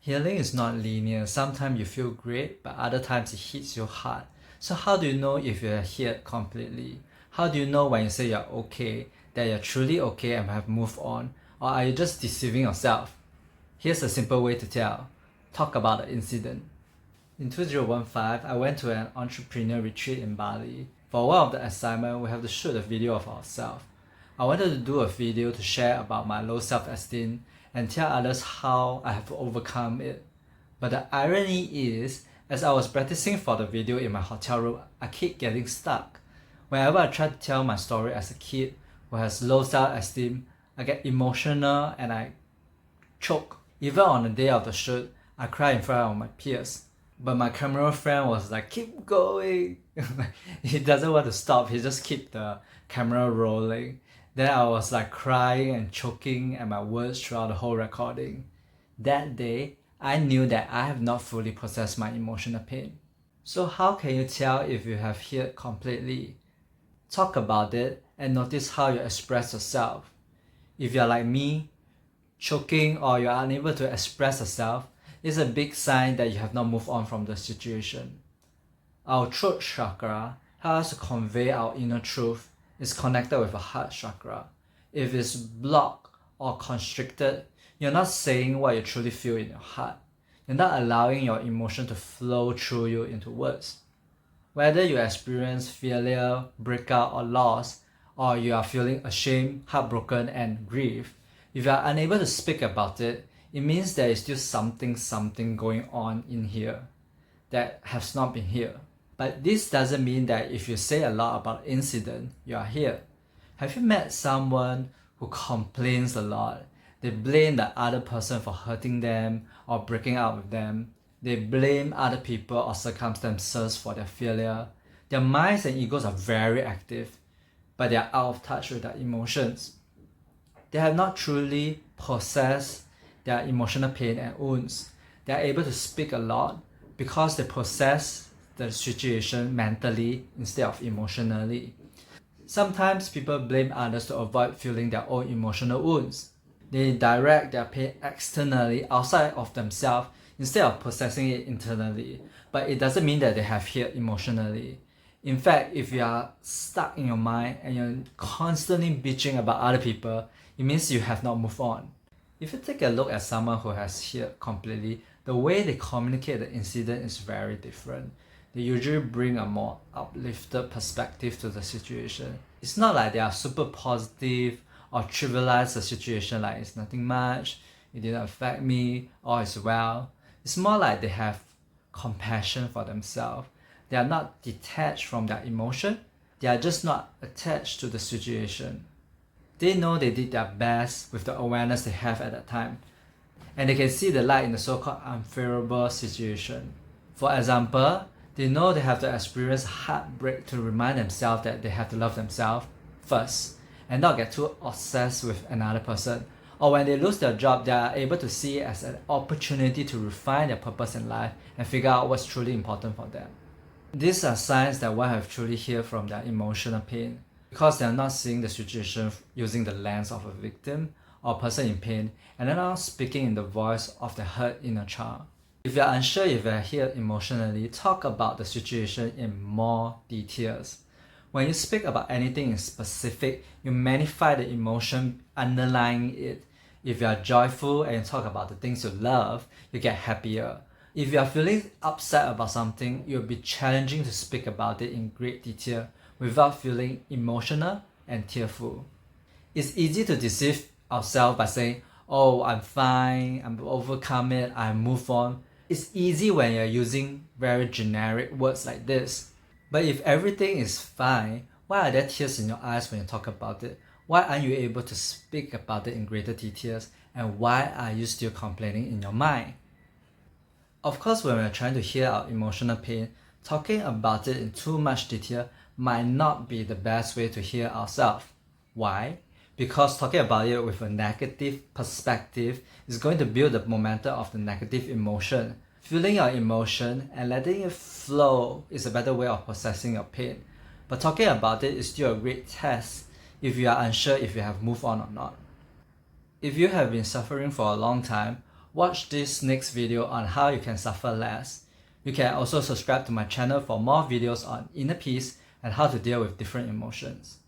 Healing is not linear. Sometimes you feel great, but other times it hits you hard. So how do you know if you're healed completely? How do you know when you say you're okay, that you're truly okay and have moved on? Or are you just deceiving yourself? Here's a simple way to tell. Talk about the incident. In 2015, I went to an entrepreneur retreat in Bali. For one of the assignments, we have to shoot a video of ourselves. I wanted to do a video to share about my low self-esteem and tell others how I have overcome it. But the irony is, as I was practicing for the video in my hotel room, I keep getting stuck. Whenever I try to tell my story as a kid who has low self-esteem, I get emotional and I choke. Even on the day of the shoot, I cry in front of my peers. But my camera friend was like, keep going. He doesn't want to stop, he just keep the camera rolling. Then I was like crying and choking at my words throughout the whole recording. That day, I knew that I have not fully processed my emotional pain. So how can you tell if you have healed completely? Talk about it and notice how you express yourself. If you're like me, choking or you're unable to express yourself, it's a big sign that you have not moved on from the situation. Our throat chakra helps us to convey our inner truth. It's connected with a heart chakra. If it's blocked or constricted, you're not saying what you truly feel in your heart. You're not allowing your emotion to flow through you into words. Whether you experience failure, breakup, or loss, or you are feeling ashamed, heartbroken, and grief, if you are unable to speak about it, it means there is still something going on in here that has not been healed. But this doesn't mean that if you say a lot about the incident, you are healed. Have you met someone who complains a lot? They blame the other person for hurting them or breaking up with them. They blame other people or circumstances for their failure. Their minds and egos are very active, but they are out of touch with their emotions. They have not truly processed their emotional pain and wounds. They are able to speak a lot because they process the situation mentally instead of emotionally. Sometimes people blame others to avoid feeling their own emotional wounds. They direct their pain externally outside of themselves instead of processing it internally. But it doesn't mean that they have healed emotionally. In fact, if you are stuck in your mind and you're constantly bitching about other people, it means you have not moved on. If you take a look at someone who has healed completely, the way they communicate the incident is very different. They usually bring a more uplifted perspective to the situation. It's not like they are super positive or trivialize the situation like it's nothing much, it didn't affect me, all is well. It's more like they have compassion for themselves. They are not detached from their emotion, they are just not attached to the situation. They know they did their best with the awareness they have at that time, and they can see the light in the so-called unfavorable situation. For example, they know they have to experience heartbreak to remind themselves that they have to love themselves first and not get too obsessed with another person. Or when they lose their job, they are able to see it as an opportunity to refine their purpose in life and figure out what's truly important for them. These are signs that one have truly healed from their emotional pain, because they are not seeing the situation using the lens of a victim or person in pain, and they're not speaking in the voice of the hurt inner child. If you're unsure if you're healed emotionally, talk about the situation in more details. When you speak about anything in specific, you magnify the emotion underlying it. If you are joyful and you talk about the things you love, you get happier. If you are feeling upset about something, it will be challenging to speak about it in great detail without feeling emotional and tearful. It's easy to deceive ourselves by saying, oh, I'm fine, I'm overcome it, I move on. It's easy when you're using very generic words like this. But if everything is fine, why are there tears in your eyes when you talk about it? Why aren't you able to speak about it in greater details? And why are you still complaining in your mind? Of course, when we're trying to heal our emotional pain, talking about it in too much detail might not be the best way to heal ourselves. Why? Because talking about it with a negative perspective is going to build the momentum of the negative emotion. Feeling your emotion and letting it flow is a better way of processing your pain. But talking about it is still a great test if you are unsure if you have moved on or not. If you have been suffering for a long time, watch this next video on how you can suffer less. You can also subscribe to my channel for more videos on inner peace and how to deal with different emotions.